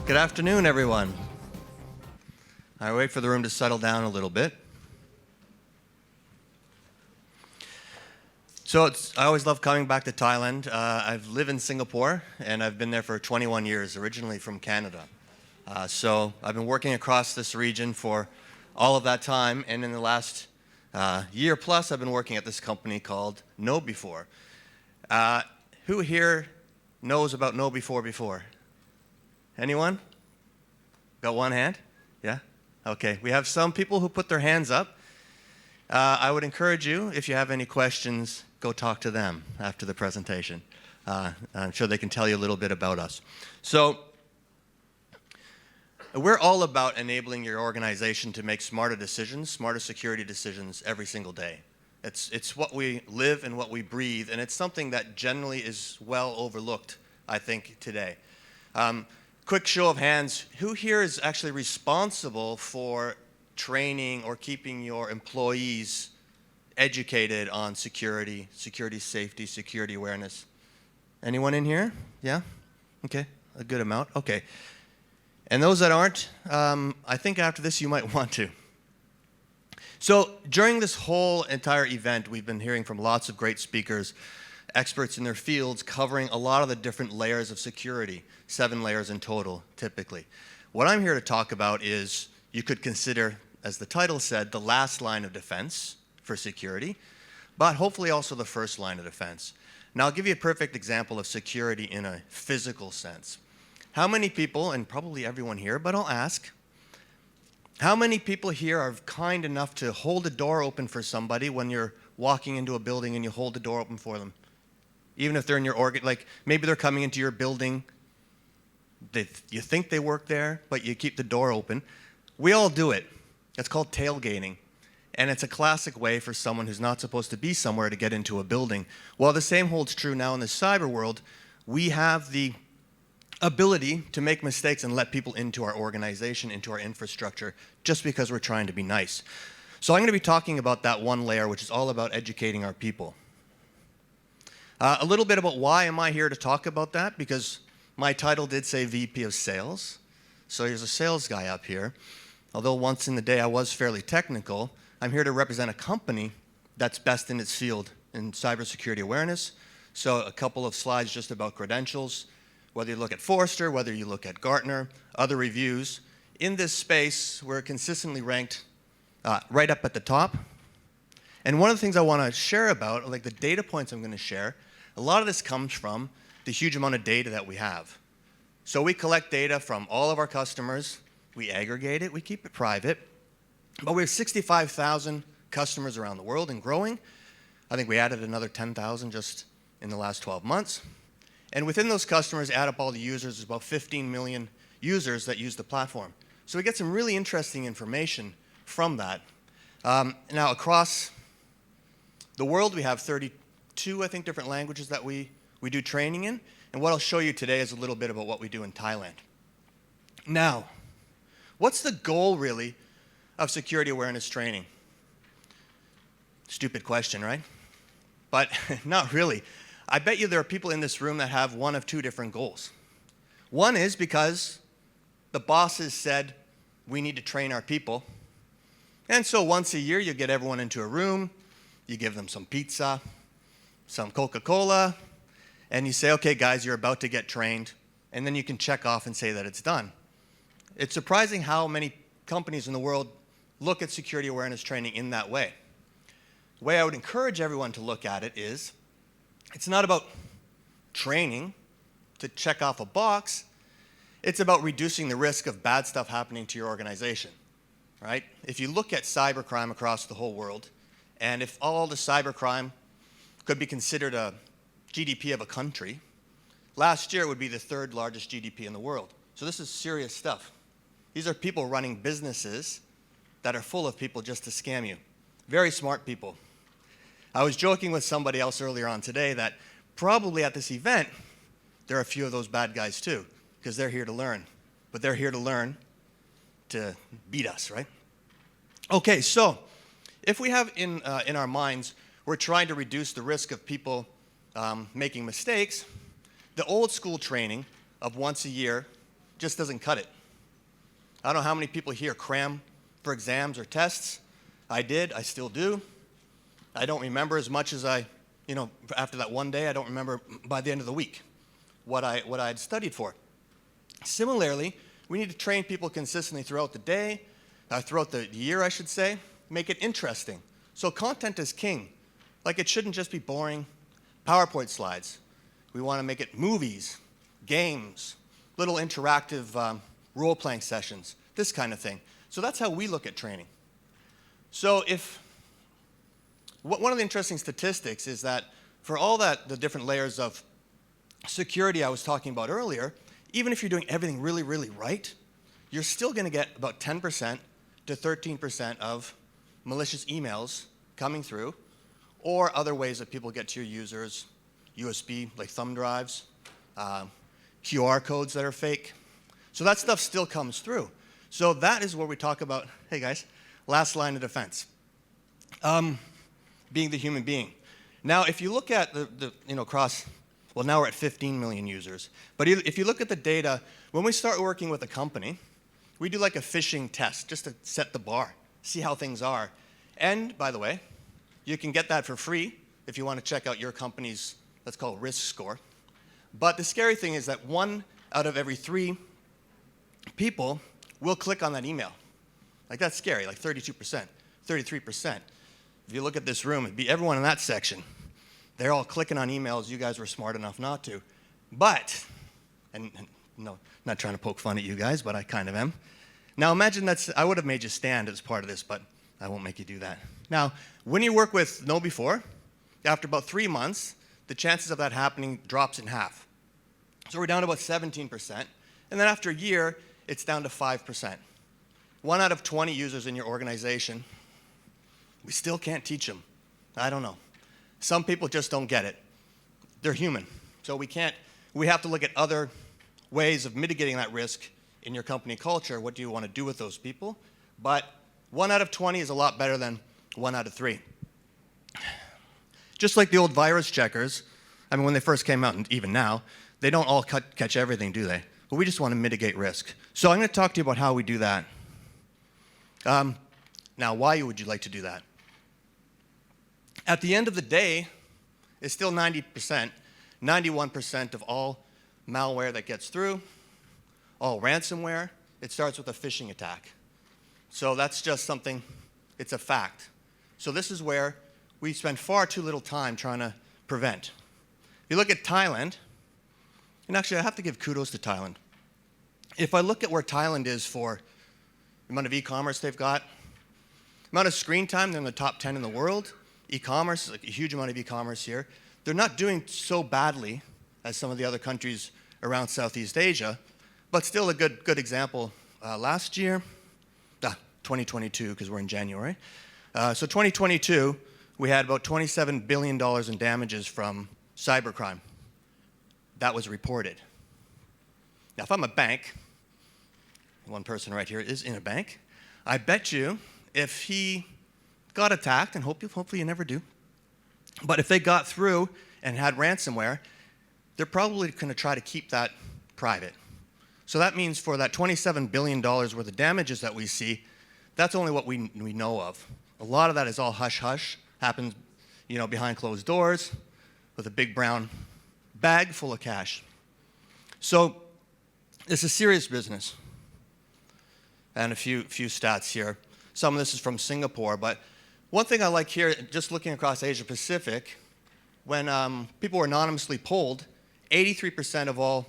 Good afternoon, everyone. I wait for the room to settle down a little bit. So I always love coming back to Thailand. I've lived in Singapore, and I've been there for 21 years, originally from Canada. So I've been working across this region for all of that time, and in the last year plus, I've been working at this company called KnowBe4. Who here knows about KnowBe4 Anyone? Got one hand? Yeah? Okay. We have some people who put their hands up. I would encourage you, if you have any questions, go talk to them after the presentation. I'm sure they can tell you a little bit about us. So we're all about enabling your organization to make smarter decisions, smarter security decisions every single day. It's what we live and what we breathe, and it's something that generally is well overlooked, I think, today. Quick show of hands, who here is actually responsible for training or keeping your employees educated on security, safety, security awareness? Anyone in here? Yeah? Okay, a good amount. Okay. And those that aren't, I think after this you might want to. So during this whole entire event, we've been hearing from lots of great speakers, experts in their fields, covering a lot of the different layers of security, 7 layers in total, typically. What I'm here to talk about is, you could consider, as the title said, the last line of defense for security, but hopefully also the first line of defense. Now, I'll give you a perfect example of security in a physical sense. How many people, and probably everyone here, but I'll ask, how many people here are kind enough to hold a door open for somebody when you're walking into a building and you hold the door open for them? Even if they're in your like maybe they're coming into your building, you think they work there, but you keep the door open. We all do it. It's called tailgating. And it's a classic way for someone who's not supposed to be somewhere to get into a building. Well, the same holds true now in the cyber world. We have the ability to make mistakes and let people into our organization, into our infrastructure, just because we're trying to be nice. So I'm going to be talking about that one layer, which is all about educating our people. A little bit about why am I here to talk about that, because my title did say VP of Sales. So here's a sales guy up here. Although once in the day I was fairly technical, I'm here to represent a company that's best in its field in cybersecurity awareness. So a couple of slides just about credentials. Whether you look at Forrester, whether you look at Gartner, other reviews, in this space we're consistently ranked right up at the top. And one of the things I want to share about, like the data points I'm going to share, a lot of this comes from the huge amount of data that we have. So we collect data from all of our customers, we aggregate it, we keep it private, but we have 65,000 customers around the world and growing. I think we added another 10,000 just in the last 12 months. And within those customers, add up all the users, there's about 15 million users that use the platform. So we get some really interesting information from that. Now across the world, we have 32, I think, different languages that we do training in. And what I'll show you today is a little bit about what we do in Thailand. Now, what's the goal, really, of security awareness training? Stupid question, right? But not really. I bet you there are people in this room that have one of 2 different goals. One is because the bosses said, we need to train our people. And so once a year, you get everyone into a room, you give them some pizza, some Coca-Cola, and you say, okay, guys, you're about to get trained, and then you can check off and say that it's done. It's surprising how many companies in the world look at security awareness training in that way. The way I would encourage everyone to look at it is, it's not about training to check off a box, it's about reducing the risk of bad stuff happening to your organization, right? If you look at cybercrime across the whole world, and if all the cybercrime could be considered a GDP of a country, last year it would be the 3rd largest GDP in the world. So this is serious stuff. These are people running businesses that are full of people just to scam you. Very smart people. I was joking with somebody else earlier on today that probably at this event, there are a few of those bad guys too, because they're here to learn. But they're here to learn to beat us, right? Okay, so if we have in our minds, we're trying to reduce the risk of people making mistakes, the old school training of once a year just doesn't cut it. I don't know how many people here cram for exams or tests. I did, I still do. I don't remember as much as after that one day, I don't remember by the end of the week what I had studied for. Similarly, we need to train people consistently throughout the day, throughout the year, I should say, make it interesting. So content is king. Like, it shouldn't just be boring PowerPoint slides. We want to make it movies, games, little interactive role-playing sessions, this kind of thing. So that's how we look at training. So one of the interesting statistics is that for all the different layers of security I was talking about earlier, even if you're doing everything really, really right, you're still going to get about 10% to 13% of malicious emails coming through, or other ways that people get to your users, USB, like thumb drives, QR codes that are fake. So that stuff still comes through. So that is where we talk about, hey guys, last line of defense, being the human being. Now, if you look at well, now we're at 15 million users. But if you look at the data, when we start working with a company, we do like a phishing test just to set the bar, see how things are. And by the way, you can get that for free if you want to check out your company's, let's call it risk score. But the scary thing is that 1 out of every 3 people will click on that email. Like, that's scary, like 32%, 33%. If you look at this room, it'd be everyone in that section. They're all clicking on emails. You guys were smart enough not to. But, and no, not trying to poke fun at you guys, but I kind of am. Now imagine I would have made you stand as part of this, but I won't make you do that. Now, when you work with KnowBe4, after about 3 months, the chances of that happening drops in half. So we're down to about 17%. And then after a year, it's down to 5%. 1 out of 20 users in your organization, we still can't teach them. I don't know. Some people just don't get it. They're human. So we have to look at other ways of mitigating that risk in your company culture. What do you want to do with those people? But 1 out of 20 is a lot better than 1 out of 3. Just like the old virus checkers, I mean, when they first came out, and even now, they don't all catch everything, do they? But we just want to mitigate risk. So I'm going to talk to you about how we do that. Now, why would you like to do that? At the end of the day, it's still 90%, 91% of all malware that gets through, all ransomware, it starts with a phishing attack. So that's just something, it's a fact. So this is where we spend far too little time trying to prevent. If you look at Thailand, and actually I have to give kudos to Thailand. If I look at where Thailand is for the amount of e-commerce they've got, amount of screen time, they're in the top 10 in the world. E-commerce, like a huge amount of e-commerce here. They're not doing so badly as some of the other countries around Southeast Asia, but still a good example. Last year, 2022, because we're in January. So 2022, we had about $27 billion in damages from cybercrime. That was reported. Now, if I'm a bank, one person right here is in a bank, I bet you if he got attacked, and hopefully you never do, but if they got through and had ransomware, they're probably going to try to keep that private. So that means for that $27 billion worth of damages that we see, that's only what we know of. A lot of that is all hush-hush, happens behind closed doors with a big brown bag full of cash. So it's a serious business. And a few stats here. Some of this is from Singapore, but one thing I like here, just looking across Asia Pacific, when people were anonymously polled, 83% of all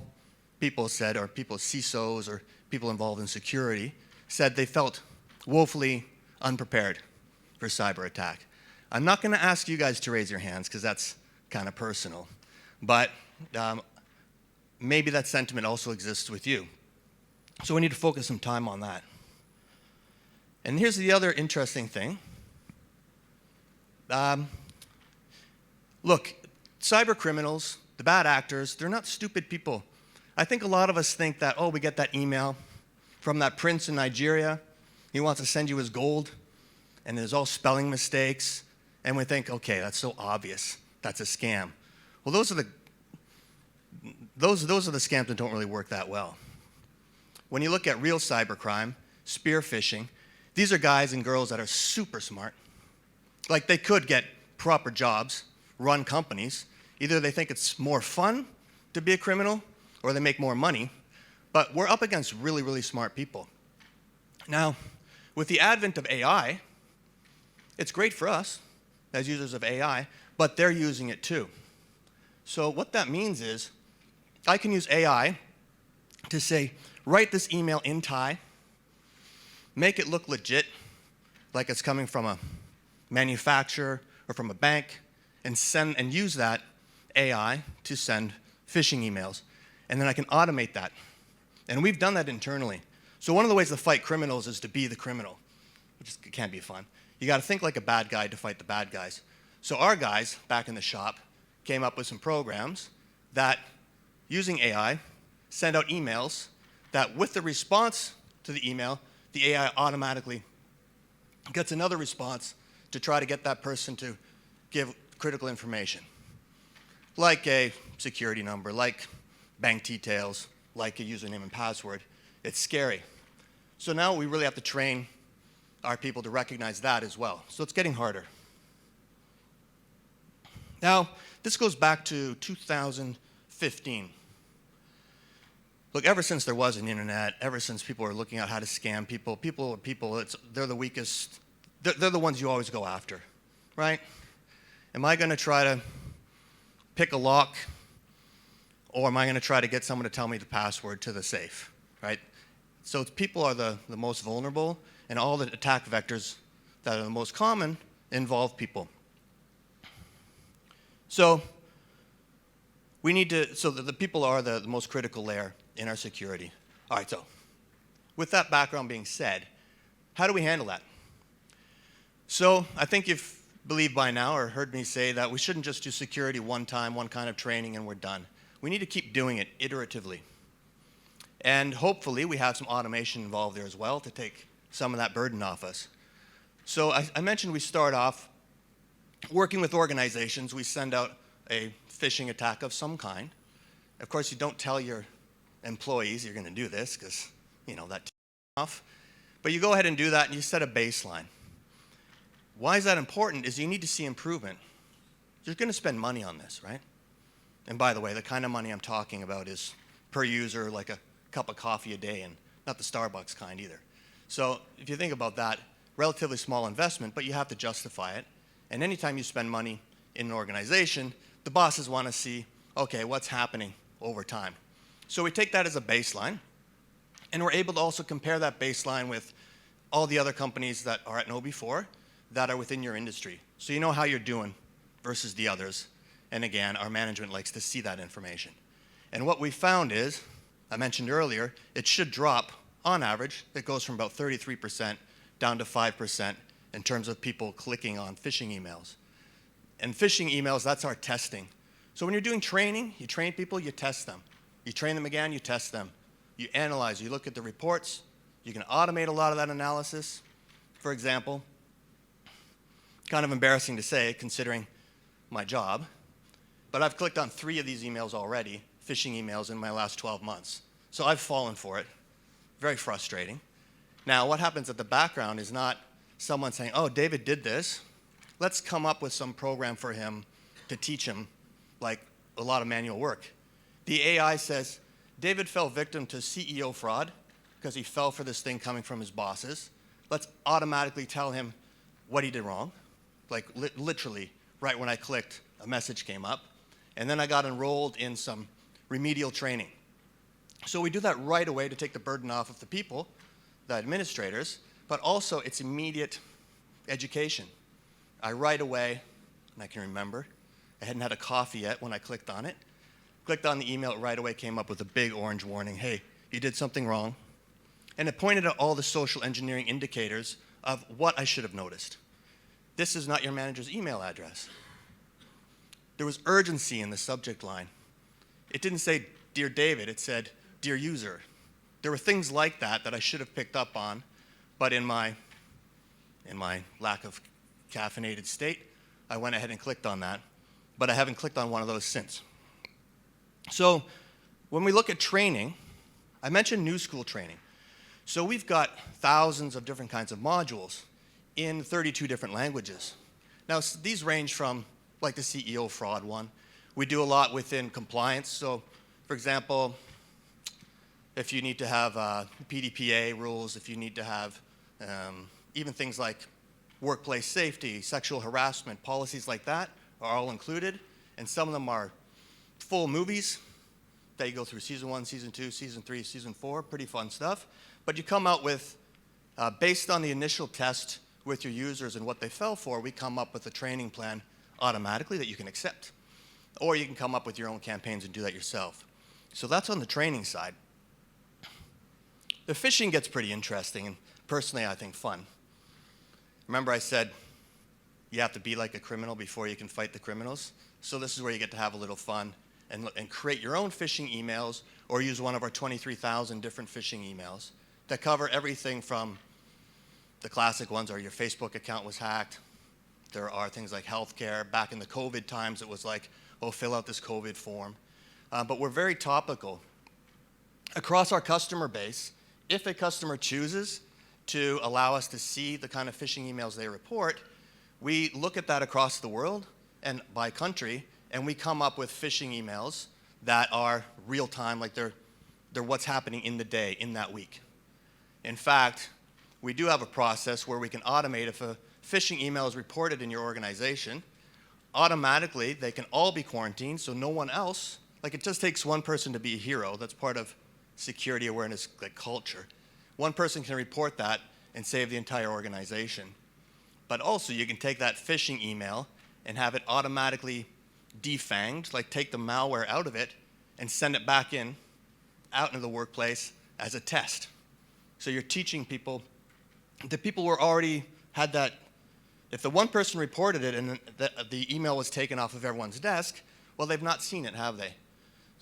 people said, or people, CISOs or people involved in security, said they felt woefully unprepared for cyber attack. I'm not going to ask you guys to raise your hands because that's kind of personal, but maybe that sentiment also exists with you. So we need to focus some time on that. And here's the other interesting thing. Look, cyber criminals, the bad actors, they're not stupid people. I think a lot of us think that, we get that email from that prince in Nigeria. He wants to send you his gold, and there's all spelling mistakes. And we think, okay, that's so obvious. That's a scam. Well, those are the scams that don't really work that well. When you look at real cybercrime, spear phishing, these are guys and girls that are super smart. Like, they could get proper jobs, run companies. Either they think it's more fun to be a criminal or they make more money. But we're up against really, really smart people. Now, with the advent of AI, it's great for us as users of AI, but they're using it too. So what that means is I can use AI to say, write this email in Thai, make it look legit, like it's coming from a manufacturer or from a bank, and use that AI to send phishing emails. And then I can automate that. And we've done that internally. So one of the ways to fight criminals is to be the criminal, which can be fun. You got to think like a bad guy to fight the bad guys. So our guys back in the shop came up with some programs that, using AI, send out emails that with the response to the email, the AI automatically gets another response to try to get that person to give critical information, like a security number, like bank details, like a username and password. It's scary. So now we really have to train our people to recognize that as well. So it's getting harder. Now, this goes back to 2015. Look, ever since there was an internet, ever since people were looking at how to scam people, they're the weakest, they're the ones you always go after, right? Am I going to try to pick a lock, or am I going to try to get someone to tell me the password to the safe, right? So people are the most vulnerable, and all the attack vectors that are the most common involve people. So the people are the most critical layer in our security. All right, so with that background being said, how do we handle that? So I think you've believed by now or heard me say that we shouldn't just do security one time, one kind of training, and we're done. We need to keep doing it iteratively. And hopefully we have some automation involved there as well to take some of that burden off us. So I mentioned we start off working with organizations. We send out a phishing attack of some kind. Of course, you don't tell your employees you're going to do this because, that off. But you go ahead and do that, and you set a baseline. Why is that important? Is you need to see improvement. You're going to spend money on this, right? And by the way, the kind of money I'm talking about is per user, like a cup of coffee a day, and not the Starbucks kind either. So if you think about that, relatively small investment, but you have to justify it. And anytime you spend money in an organization, the bosses want to see, okay, what's happening over time. So we take that as a baseline, and we're able to also compare that baseline with all the other companies that are at KnowBe4 that are within your industry. So you know how you're doing versus the others. And again, our management likes to see that information. And what we found is, I mentioned earlier, it should drop, on average, it goes from about 33% down to 5% in terms of people clicking on phishing emails. And phishing emails, that's our testing. So when you're doing training, you train people, you test them. You train them again, you test them. You analyze, you look at the reports. You can automate a lot of that analysis. For example, kind of embarrassing to say considering my job, but I've clicked on 3 of these emails already, phishing emails, in my last 12 months. So I've fallen for it. Very frustrating. Now, what happens at the background is not someone saying, oh, David did this. Let's come up with some program for him to teach him, like a lot of manual work. The AI says, David fell victim to CEO fraud because he fell for this thing coming from his bosses. Let's automatically tell him what he did wrong. Like literally, right when I clicked, a message came up. And then I got enrolled in some remedial training. So we do that right away to take the burden off of the people, the administrators, but also it's immediate education. I right away, and I can remember, I hadn't had a coffee yet when I clicked on it. Clicked on the email, it right away came up with a big orange warning, hey, you did something wrong. And it pointed out all the social engineering indicators of what I should have noticed. This is not your manager's email address. There was urgency in the subject line. It didn't say, Dear David, it said, Dear user. There were things like that that I should have picked up on, but in my lack of caffeinated state, I went ahead and clicked on that, but I haven't clicked on one of those since. So when we look at training, I mentioned new school training. So we've got thousands of different kinds of modules in 32 different languages. Now, these range from, like the CEO fraud one. We do a lot within compliance. So, for example, if you need to have PDPA rules, if you need to have even things like workplace safety, sexual harassment, policies like that are all included. And some of them are full movies that you go through season 1, season 2, season 3, season 4, pretty fun stuff. But you come out with, based on the initial test with your users and what they fell for, we come up with a training plan automatically that you can accept. Or you can come up with your own campaigns and do that yourself. So that's on the training side. The phishing gets pretty interesting, and personally I think fun. Remember I said you have to be like a criminal before you can fight the criminals? So this is where you get to have a little fun and create your own phishing emails, or use one of our 23,000 different phishing emails that cover everything from the classic ones are your Facebook account was hacked. There are things like healthcare. Back in the COVID times, it was like, oh, fill out this COVID form. But we're very topical. Across our customer base, if a customer chooses to allow us to see the kind of phishing emails they report, we look at that across the world and by country, and we come up with phishing emails that are real time, like they're what's happening in the day, in that week. In fact, we do have a process where we can automate if a phishing email is reported in your organization, automatically they can all be quarantined so no one else, like it just takes one person to be a hero. That's part of security awareness, like culture. One person can report that and save the entire organization. But also you can take that phishing email and have it automatically defanged, like take the malware out of it and send it back out into the workplace as a test. So you're teaching people, the people were already had that, if the one person reported it and the email was taken off of everyone's desk, well, they've not seen it, have they?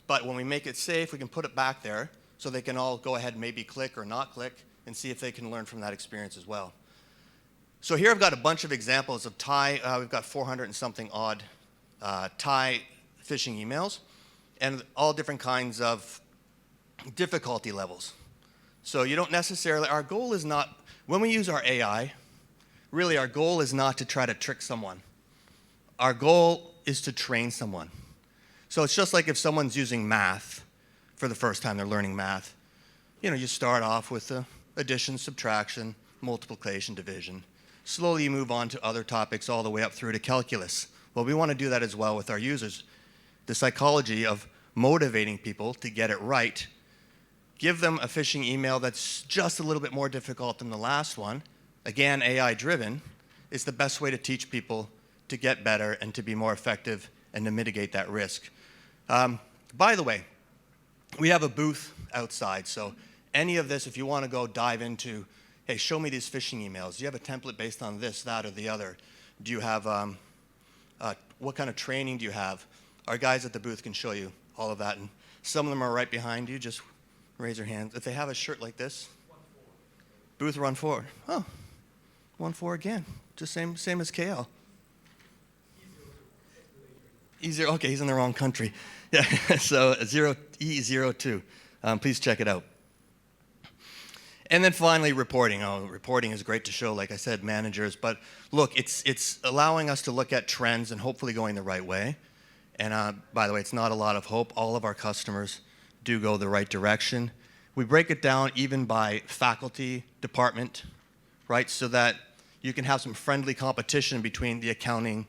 But when we make it safe, we can put it back there so they can all go ahead and maybe click or not click and see if they can learn from that experience as well. So here I've got a bunch of examples of Thai, we've got 400 and something odd Thai phishing emails, and all different kinds of difficulty levels. So you don't necessarily, our goal is not, when we use our AI, really our goal is not to try to trick someone. Our goal is to train someone. So it's just like if someone's using math for the first time, they're learning math. You know, you start off with the addition, subtraction, multiplication, division. Slowly you move on to other topics all the way up through to calculus. Well, we want to do that as well with our users. The psychology of motivating people to get it right. Give them a phishing email that's just a little bit more difficult than the last one. Again, AI-driven is the best way to teach people to get better and to be more effective and to mitigate that risk. By the way, we have a booth outside, so any of this, if you want to go dive into, hey, show me these phishing emails. Do you have a template based on this, that, or the other? Do you have, what kind of training do you have? Our guys at the booth can show you all of that, and some of them are right behind you. Just raise your hand. If they have a shirt like this, 1-4. Booth run forward. Oh, 1-4 again. Just same as KL. E0, okay, he's in the wrong country. Yeah, so E02. Please check it out. And then finally, reporting. Oh, reporting is great to show, like I said, managers. But look, it's allowing us to look at trends and hopefully going the right way. And by the way, it's not a lot of hope. All of our customers do go the right direction. We break it down even by faculty, department, right? So that you can have some friendly competition between the accounting,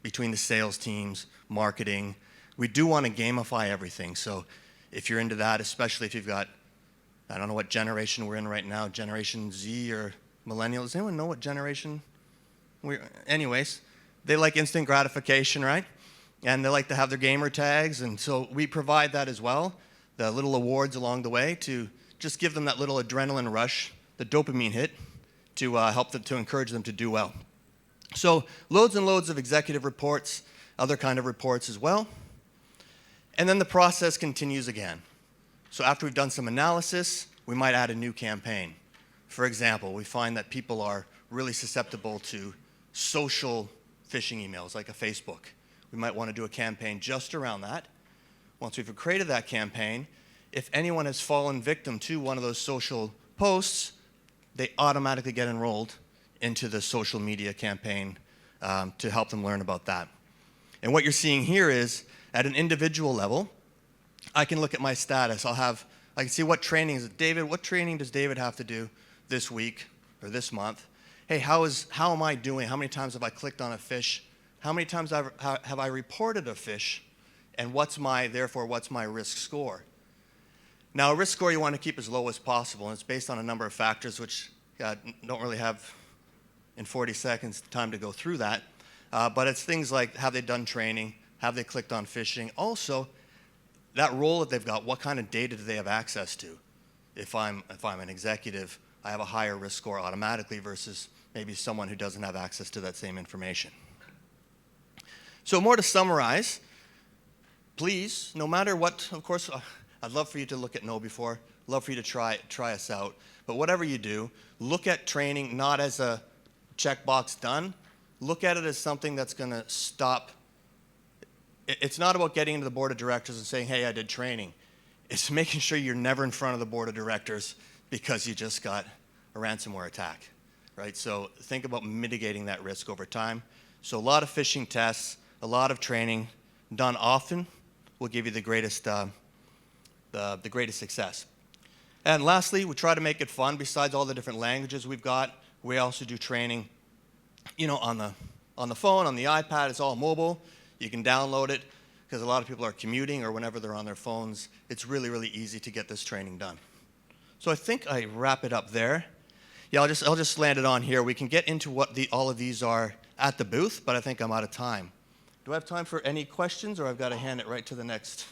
between the sales teams, marketing. We do want to gamify everything. So if you're into that, especially if you've got, I don't know what generation we're in right now, Generation Z or Millennial. Does anyone know what generation anyways, they like instant gratification, right? And they like to have their gamer tags, and so we provide that as well, the little awards along the way to just give them that little adrenaline rush, the dopamine hit, to help them, to encourage them to do well. So loads and loads of executive reports, other kind of reports as well. And then the process continues again. So after we've done some analysis, we might add a new campaign. For example, we find that people are really susceptible to social phishing emails, like a Facebook. We might want to do a campaign just around that. Once we've created that campaign, if anyone has fallen victim to one of those social posts, they automatically get enrolled into the social media campaign to help them learn about that. And what you're seeing here is, at an individual level, I can look at my status. I can see what training is it. David, what training does David have to do this week or this month? Hey, how am I doing? How many times have I clicked on a fish? How many times have I reported a fish? And what's my risk score? Now, a risk score you want to keep as low as possible, and it's based on a number of factors, which don't really have in 40 seconds time to go through that. But it's things like, have they done training? Have they clicked on fishing? Also, that role that they've got, what kind of data do they have access to? If I'm an executive, I have a higher risk score automatically versus maybe someone who doesn't have access to that same information. So more to summarize, please, no matter what, of course, I'd love for you to look at KnowBe4, love for you to try us out, but whatever you do, look at training not as a checkbox done, look at it as something that's going to stop. It's not about getting into the board of directors and saying, hey, I did training. It's making sure you're never in front of the board of directors because you just got a ransomware attack, right? So think about mitigating that risk over time. So a lot of phishing tests, a lot of training done often will give you the greatest success. And lastly, we try to make it fun. Besides all the different languages we've got, we also do training, on the phone, on the iPad. It's all mobile. You can download it because a lot of people are commuting or whenever they're on their phones. It's really, really easy to get this training done. So I think I wrap it up there. Yeah, I'll just land it on here. We can get into what all of these are at the booth, but I think I'm out of time. Do I have time for any questions, or I've got to hand it right to the next?